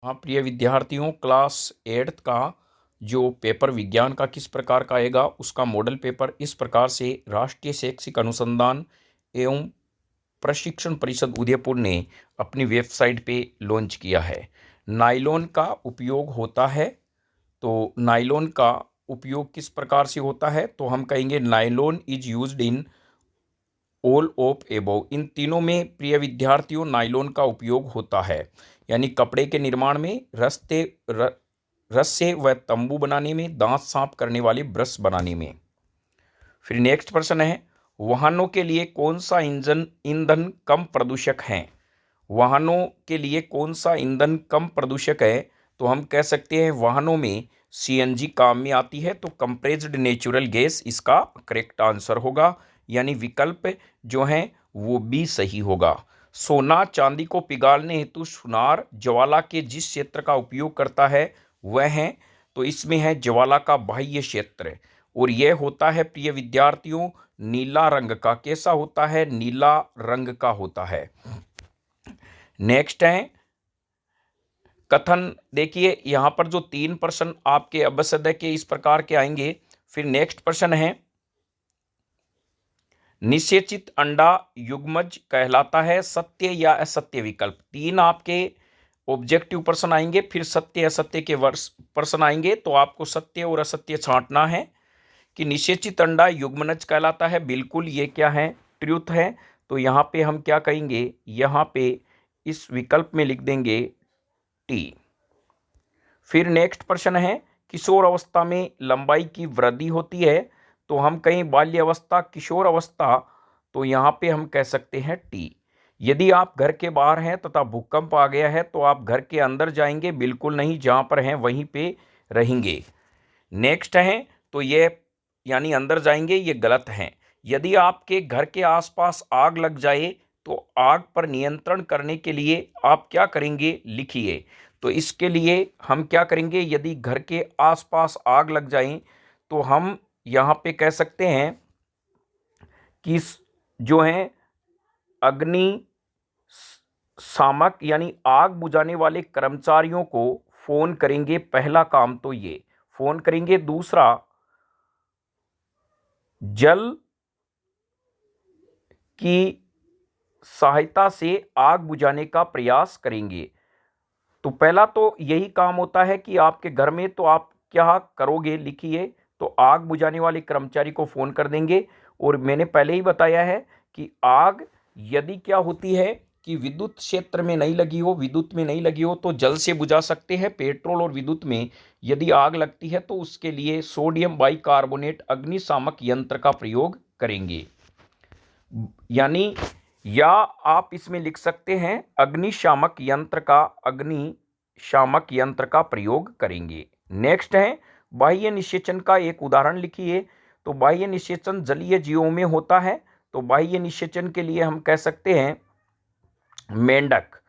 हाँ प्रिय विद्यार्थियों, क्लास 8th का जो पेपर विज्ञान का किस प्रकार का आएगा उसका मॉडल पेपर इस प्रकार से राष्ट्रीय शैक्षिक अनुसंधान एवं प्रशिक्षण परिषद उदयपुर ने अपनी वेबसाइट पे लॉन्च किया है। नायलॉन का उपयोग होता है। तो नायलॉन का उपयोग किस प्रकार से होता है, तो हम कहेंगे nylon is used in all of above. इन तीनों में प्रिय विद्यार्थियों नायलॉन का उपयोग होता है, यानी कपड़े के निर्माण में, रस्से व तंबू बनाने में, दांत साफ करने वाले ब्रश बनाने में। फिर नेक्स्ट प्रश्न है, वाहनों के लिए कौन सा ईंधन कम प्रदूषक है। वाहनों के लिए कौन सा ईंधन कम प्रदूषक है, तो हम कह सकते हैं वाहनों में सीएनजी काम में आती है। तो कंप्रेस्ड नेचुरल गैस इसका करेक्ट आंसर होगा, यानी विकल्प जो है वो भी सही होगा। सोना चांदी को पिघालने हेतु सुनार ज्वाला के जिस क्षेत्र का उपयोग करता है वह है, तो इसमें है ज्वाला का बाह्य क्षेत्र, और यह होता है प्रिय विद्यार्थियों नीला रंग का। कैसा होता है, नीला रंग का होता है। नेक्स्ट है कथन। देखिए यहां पर जो 3 प्रश्न आपके अवश्य के इस प्रकार के आएंगे। फिर नेक्स्ट प्रश्न है, निषेचित अंडा युग्मज कहलाता है, सत्य या असत्य विकल्प। 3 आपके ऑब्जेक्टिव प्रश्न आएंगे, फिर सत्य असत्य के वर्ष प्रश्न आएंगे। तो आपको सत्य और असत्य छांटना है कि निषेचित अंडा युग्मनज कहलाता है। बिल्कुल ये क्या है, ट्रुथ है। तो यहाँ पे हम क्या कहेंगे, यहाँ पे इस विकल्प में लिख देंगे टी। फिर नेक्स्ट प्रश्न है, किशोर अवस्था में लंबाई की वृद्धि होती है, तो हम कहें बाल्य अवस्था, किशोर अवस्था, तो यहाँ पे हम कह सकते हैं टी। यदि आप घर के बाहर हैं तथा भूकंप आ गया है तो आप घर के अंदर जाएंगे, बिल्कुल नहीं, जहाँ पर हैं वहीं पे रहेंगे। नेक्स्ट है, तो ये यानी अंदर जाएंगे, ये गलत है। यदि आपके घर के आसपास आग लग जाए तो आग पर नियंत्रण करने के लिए आप क्या करेंगे, लिखिए। तो इसके लिए हम क्या करेंगे, यदि घर के आसपास आग लग जाए तो हम यहाँ पे कह सकते हैं कि जो है अग्नि शामक यानी आग बुझाने वाले कर्मचारियों को फोन करेंगे। पहला काम तो ये फोन करेंगे। दूसरा, जल की सहायता से आग बुझाने का प्रयास करेंगे। तो पहला तो यही काम होता है कि आपके घर में, तो आप क्या करोगे, लिखिए। तो आग बुझाने वाले कर्मचारी को फोन कर देंगे। और मैंने पहले ही बताया है कि आग यदि क्या होती है कि विद्युत क्षेत्र में नहीं लगी हो, विद्युत में नहीं लगी हो, तो जल से बुझा सकते हैं। पेट्रोल और विद्युत में यदि आग लगती है तो उसके लिए सोडियम बाइकार्बोनेट अग्निशामक यंत्र का प्रयोग करेंगे। यानी या आप इसमें लिख सकते हैं अग्निशामक यंत्र का प्रयोग करेंगे। नेक्स्ट है, बाह्य निषेचन का एक उदाहरण लिखिए। तो बाह्य निषेचन जलीय जीवों में होता है। तो बाह्य निषेचन के लिए हम कह सकते हैं मेंढक।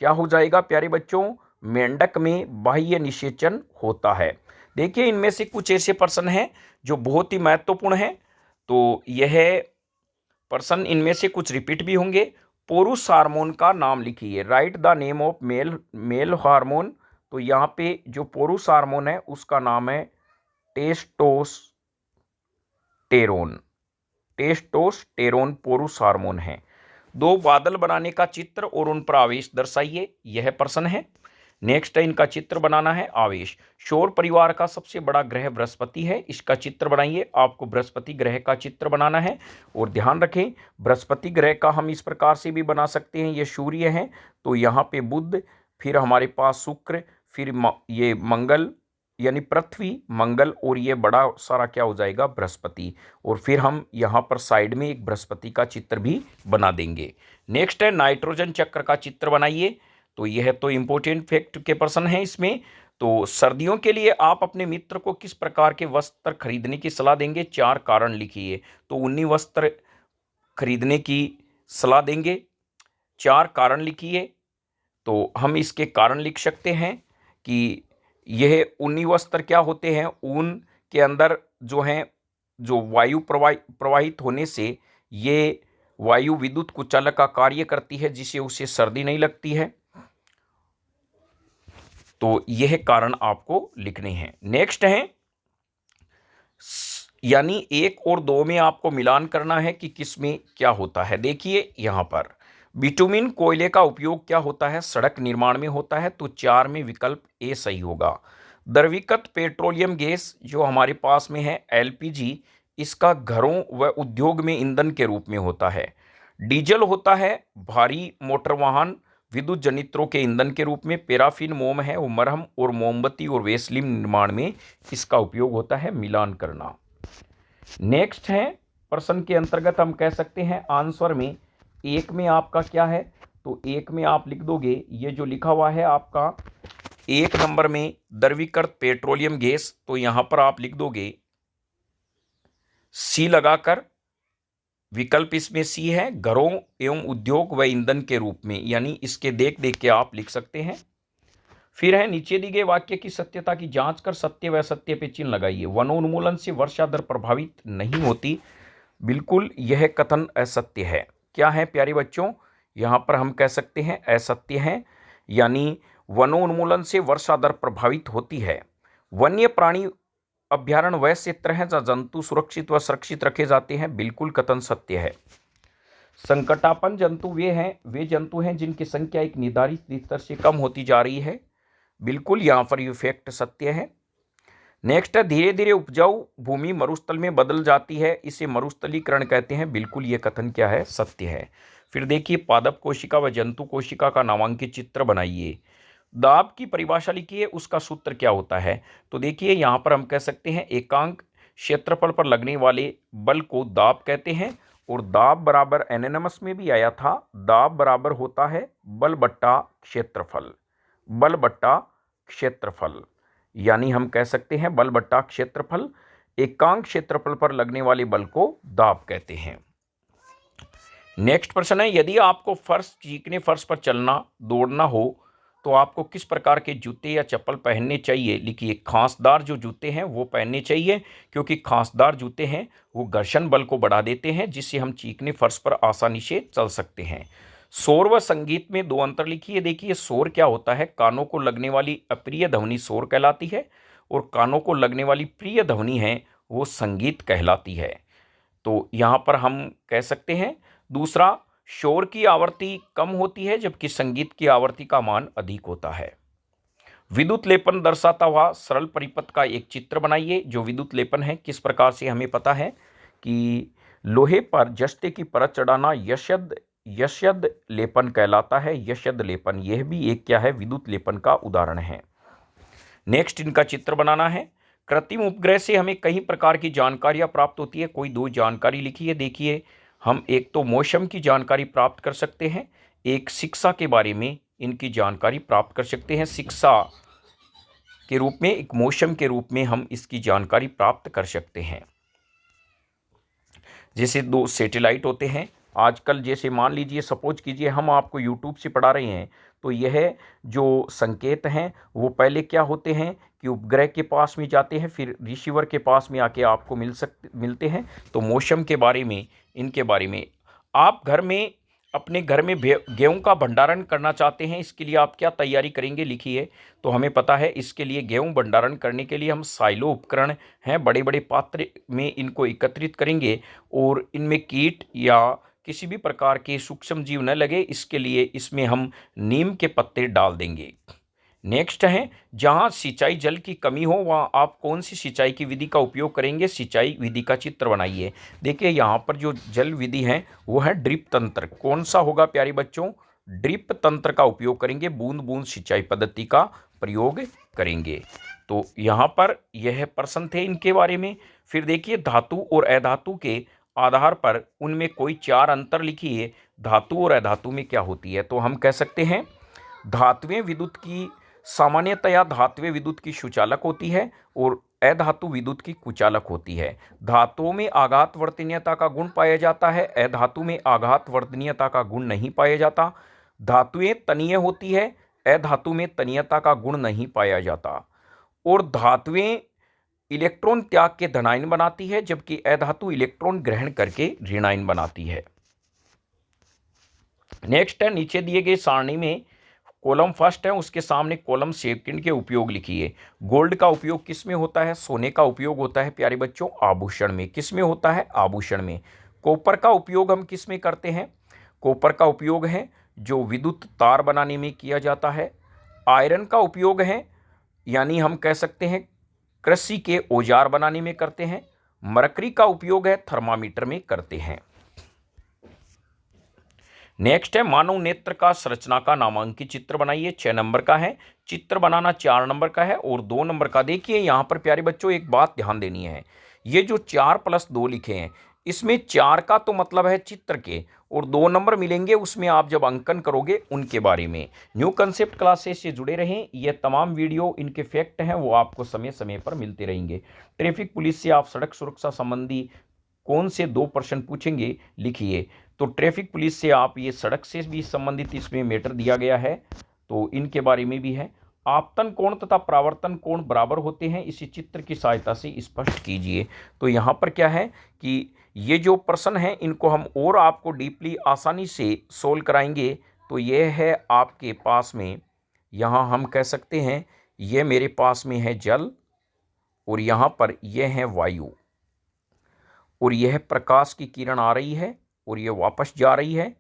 क्या हो जाएगा प्यारे बच्चों, मेंढक में बाह्य निषेचन होता है। देखिए इनमें से कुछ ऐसे प्रश्न हैं जो बहुत ही महत्वपूर्ण हैं। तो यह प्रश्न इनमें से कुछ रिपीट भी होंगे। पुरुष हार्मोन का नाम लिखिए। Right the name of male hormone. तो यहाँ पे जो पुरुष हार्मोन है उसका नाम है टेस्टोस्टेरोन। टेस्टोस्टेरोन पुरुष हार्मोन है। 2 बादल बनाने का चित्र और उन पर आवेश दर्शाइए, यह प्रश्न है। नेक्स्ट है, इनका चित्र बनाना है, आवेश। सौर परिवार का सबसे बड़ा ग्रह बृहस्पति है, इसका चित्र बनाइए। आपको बृहस्पति ग्रह का चित्र बनाना है। और ध्यान रखें, बृहस्पति ग्रह का हम इस प्रकार से भी बना सकते हैं, ये सूर्य है, तो यहाँ पे बुध, फिर हमारे पास शुक्र, फिर ये मंगल यानी पृथ्वी, मंगल, और ये बड़ा सारा क्या हो जाएगा, बृहस्पति। और फिर हम यहाँ पर साइड में एक बृहस्पति का चित्र भी बना देंगे। नेक्स्ट है, नाइट्रोजन चक्र का चित्र बनाइए। तो यह तो इंपॉर्टेंट फैक्ट के प्रश्न है इसमें। तो सर्दियों के लिए आप अपने मित्र को किस प्रकार के वस्त्र खरीदने की सलाह देंगे, 4 कारण लिखिए। तो ऊनी वस्त्र खरीदने की सलाह देंगे, 4 कारण लिखिए। तो हम इसके कारण लिख सकते हैं कि यह ऊनी वस्त्र क्या होते हैं, ऊन के अंदर जो है, जो वायु प्रवाहित होने से ये वायु विद्युत कुचालक का कार्य करती है, जिससे उसे सर्दी नहीं लगती है। तो यह कारण आपको लिखने हैं। नेक्स्ट है यानी 1 और 2 में आपको मिलान करना है कि किस में क्या होता है। देखिए यहाँ पर बिटुमिन कोयले का उपयोग क्या होता है, सड़क निर्माण में होता है, तो 4 में विकल्प ए सही होगा। द्रवीकृत पेट्रोलियम गैस जो हमारे पास में है एलपीजी, इसका घरों व उद्योग में ईंधन के रूप में होता है। डीजल होता है भारी मोटर वाहन विद्युत जनित्रों के ईंधन के रूप में। पैराफिन मोम है वो मरहम और मोमबत्ती और वेसलिन निर्माण में इसका उपयोग होता है। मिलान करना। नेक्स्ट है प्रश्न के अंतर्गत हम कह सकते हैं आंसर में 1 में आपका क्या है, तो 1 में आप लिख दोगे ये जो लिखा हुआ है आपका 1 नंबर में द्रवीकृत पेट्रोलियम गैस, तो यहां पर आप लिख दोगे सी लगाकर। विकल्प इसमें सी है घरों एवं उद्योग व ईंधन के रूप में, यानी इसके देख देख के आप लिख सकते हैं। फिर है नीचे दी गए वाक्य की सत्यता की जांच कर सत्य व असत्य पे चिन्ह लगाइए। वनोन्मूलन से वर्षा दर प्रभावित नहीं होती, बिल्कुल यह कथन असत्य है। क्या है प्यारे बच्चों, यहाँ पर हम कह सकते हैं असत्य है, यानी वनोन्मूलन से वर्षा दर प्रभावित होती है। वन्य प्राणी अभ्यारण्य वह क्षेत्र है जहाँ जंतु सुरक्षित व सुरक्षित रखे जाते हैं, बिल्कुल कथन सत्य है। संकटापन्न जंतु वे जंतु हैं जिनकी संख्या एक निर्धारित स्तर से कम होती जा रही है, बिल्कुल यहाँ पर ये फैक्ट सत्य है। नेक्स्ट है धीरे धीरे उपजाऊ भूमि मरुस्थल में बदल जाती है, इसे मरुस्थलीकरण कहते हैं, बिल्कुल ये कथन क्या है, सत्य है। फिर देखिए पादप कोशिका व जंतु कोशिका का नामांकित चित्र बनाइए। दाब की परिभाषा लिखिए, उसका सूत्र क्या होता है। तो देखिए यहाँ पर हम कह सकते हैं एकांक क्षेत्रफल पर लगने वाले बल को दाब कहते हैं, और दाब बराबर एनएनएमएस में भी आया था, दाब बराबर होता है बल बट्टा क्षेत्रफल, बल बट्टा क्षेत्रफल, यानी हम कह सकते हैं बल बट्टा क्षेत्रफल। एकांक क्षेत्रफल पर लगने वाले बल को दाब कहते हैं। नेक्स्ट प्रश्न है यदि आपको चीकने फर्श पर चलना दौड़ना हो तो आपको किस प्रकार के जूते या चप्पल पहनने चाहिए। लिखिए खांसदार जो जूते हैं वो पहनने चाहिए, क्योंकि खांसदार जूते हैं वो घर्षण बल को बढ़ा देते हैं, जिससे हम चीकने फर्श पर आसानी से चल सकते हैं। शोर व संगीत में 2 अंतर लिखिए। देखिए शोर क्या होता है, कानों को लगने वाली अप्रिय ध्वनि शोर कहलाती है, और कानों को लगने वाली प्रिय ध्वनि है वो संगीत कहलाती है। तो यहाँ पर हम कह सकते हैं दूसरा, शोर की आवृत्ति कम होती है जबकि संगीत की आवृत्ति का मान अधिक होता है। विद्युत लेपन दर्शाता हुआ सरल परिपथ का एक चित्र बनाइए। जो विद्युत लेपन है किस प्रकार से हमें पता है कि लोहे पर जस्ते की परत चढ़ाना यशद लेपन कहलाता है। यशद लेपन यह भी एक क्या है, विद्युत लेपन का उदाहरण है। नेक्स्ट इनका चित्र बनाना है। कृत्रिम उपग्रह से हमें कई प्रकार की जानकारियां प्राप्त होती है, कोई 2 जानकारी लिखिए। देखिए हम एक तो मौसम की जानकारी प्राप्त कर सकते हैं, एक शिक्षा के बारे में इनकी जानकारी प्राप्त कर सकते हैं। शिक्षा के रूप में एक मौसम के रूप में हम इसकी जानकारी प्राप्त कर सकते हैं। जैसे 2 सैटेलाइट होते हैं आजकल, जैसे मान लीजिए सपोज कीजिए हम आपको यूट्यूब से पढ़ा रहे हैं, तो यह जो संकेत हैं वो पहले क्या होते हैं कि उपग्रह के पास में जाते हैं, फिर रिसीवर के पास में आके आपको मिलते हैं। तो मौसम के बारे में, इनके बारे में आप अपने घर में गेहूं का भंडारण करना चाहते हैं, इसके लिए आप क्या तैयारी करेंगे लिखिए। तो हमें पता है इसके लिए गेहूं भंडारण करने के लिए हम साइलो उपकरण हैं, बड़े बड़े पात्र में इनको एकत्रित करेंगे, और इनमें कीट या किसी भी प्रकार के सूक्ष्म जीव न लगे, इसके लिए इसमें हम नीम के पत्ते डाल देंगे। नेक्स्ट है जहां सिंचाई जल की कमी हो वहां आप कौन सी सिंचाई की विधि का उपयोग करेंगे। सिंचाई विधि का चित्र बनाइए। देखिए यहाँ पर जो जल विधि है वो है ड्रिप तंत्र। कौन सा होगा प्यारे बच्चों, ड्रिप तंत्र का उपयोग करेंगे, बूंद बूंद सिंचाई पद्धति का प्रयोग करेंगे। तो यहाँ पर यह प्रश्न थे इनके बारे में। फिर देखिए धातु और अधातु के आधार पर उनमें कोई 4 अंतर लिखिए। धातु और अधातु में क्या होती है, तो हम कह सकते हैं धातुएं विद्युत की सामान्यतया धातुएं विद्युत की सुचालक होती है और अधातु विद्युत की कुचालक होती है। धातुओं में आघात वर्तनीयता का गुण पाया जाता है, अधातु में आघात वर्तनीयता का गुण नहीं पाया जाता। धातुएं तनीय होती है, अधातु में तनीयता का गुण नहीं पाया जाता। और धातुएं इलेक्ट्रॉन त्याग के धनायन बनाती है जबकि अधातु इलेक्ट्रॉन ग्रहण करके ऋणायन बनाती है। नेक्स्ट है नीचे दिए गए सारणी में कॉलम फर्स्ट है उसके सामने कॉलम सेकंड के उपयोग लिखिए। गोल्ड का उपयोग किस में होता है? सोने का उपयोग होता है प्यारे बच्चों आभूषण में। किस में होता है? आभूषण में। कॉपर का उपयोग हम किस में करते हैं? कॉपर का उपयोग है जो विद्युत तार बनाने में किया जाता है। आयरन का उपयोग है यानी हम कह सकते हैं कृषि के औजार बनाने में करते हैं। मरकरी का उपयोग है थर्मामीटर में करते हैं। नेक्स्ट है मानव नेत्र का संरचना का नामांकित चित्र बनाइए। 6 नंबर का है। चित्र बनाना 4 नंबर का है और 2 नंबर का। देखिए यहां पर प्यारे बच्चों एक बात ध्यान देनी है, ये जो 4+2 लिखे हैं इसमें 4 का तो मतलब है चित्र के और 2 नंबर मिलेंगे उसमें आप जब अंकन करोगे उनके बारे में। न्यू कंसेप्ट क्लासेस से जुड़े रहें, ये तमाम वीडियो इनके फैक्ट हैं वो आपको समय समय पर मिलते रहेंगे। ट्रैफिक पुलिस से आप सड़क सुरक्षा संबंधी कौन से 2 प्रश्न पूछेंगे लिखिए। तो ट्रैफिक पुलिस से आप ये सड़क से भी संबंधित इसमें मैटर दिया गया है तो इनके बारे में भी है। आपतन कोण तथा परावर्तन कोण बराबर होते हैं, इसी चित्र की सहायता से स्पष्ट कीजिए। तो यहाँ पर क्या है कि ये जो प्रश्न है इनको हम और आपको डीपली आसानी से सोल्व कराएंगे। तो ये है आपके पास में, यहाँ हम कह सकते हैं ये मेरे पास में है जल और यहाँ पर यह है वायु और यह प्रकाश की किरण आ रही है और यह वापस जा रही है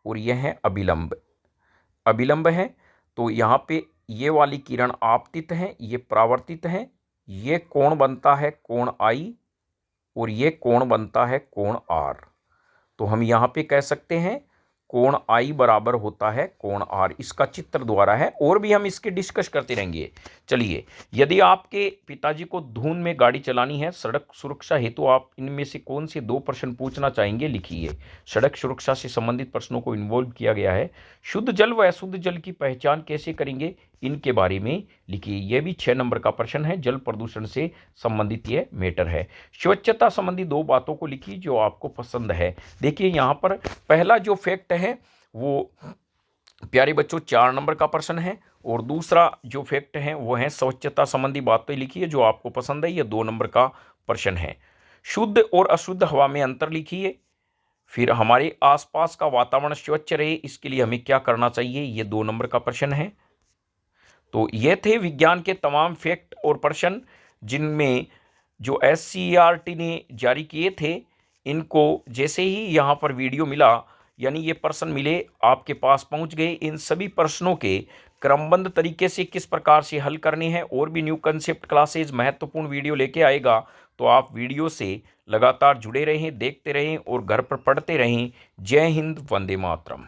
और यह है अभिलंब। अभिलंब है तो यहाँ पे ये वाली किरण आपतित है, ये परावर्तित है, ये कोण बनता है कोण आई और ये कोण बनता है कोण आर। तो हम यहाँ पे कह सकते हैं कोण आई बराबर होता है कोण आर। इसका चित्र द्वारा है और भी हम इसके डिस्कस करते रहेंगे। चलिए, यदि आपके पिताजी को धुन में गाड़ी चलानी है सड़क सुरक्षा हेतु तो आप इनमें से कौन से 2 प्रश्न पूछना चाहेंगे लिखिए। सड़क सुरक्षा से संबंधित प्रश्नों को इन्वॉल्व किया गया है। शुद्ध जल व अशुद्ध जल की पहचान कैसे करेंगे इनके बारे में लिखिए। यह भी 6 नंबर का प्रश्न है, जल प्रदूषण से संबंधित यह मैटर है। स्वच्छता संबंधी 2 बातों को लिखिए जो आपको पसंद है। देखिए यहाँ पर पहला जो फैक्ट है वो प्यारे बच्चों 4 नंबर का प्रश्न है और दूसरा जो फैक्ट है वो है स्वच्छता संबंधी बातें लिखिए जो आपको पसंद है, ये 2 नंबर का प्रश्न है। शुद्ध और अशुद्ध हवा में अंतर लिखिए। फिर हमारे आसपास का वातावरण स्वच्छ रहे इसके लिए हमें क्या करना चाहिए, ये 2 नंबर का प्रश्न है। तो ये थे विज्ञान के तमाम फैक्ट और प्रश्न जिनमें जो SCERT ने जारी किए थे। इनको जैसे ही यहाँ पर वीडियो मिला यानी ये प्रश्न मिले आपके पास पहुँच गए, इन सभी प्रश्नों के क्रमबद्ध तरीके से किस प्रकार से हल करने हैं और भी न्यू कंसेप्ट क्लासेज महत्वपूर्ण वीडियो लेके आएगा। तो आप वीडियो से लगातार जुड़े रहें, देखते रहें और घर पर पढ़ते रहें। जय हिंद, वंदे मातरम।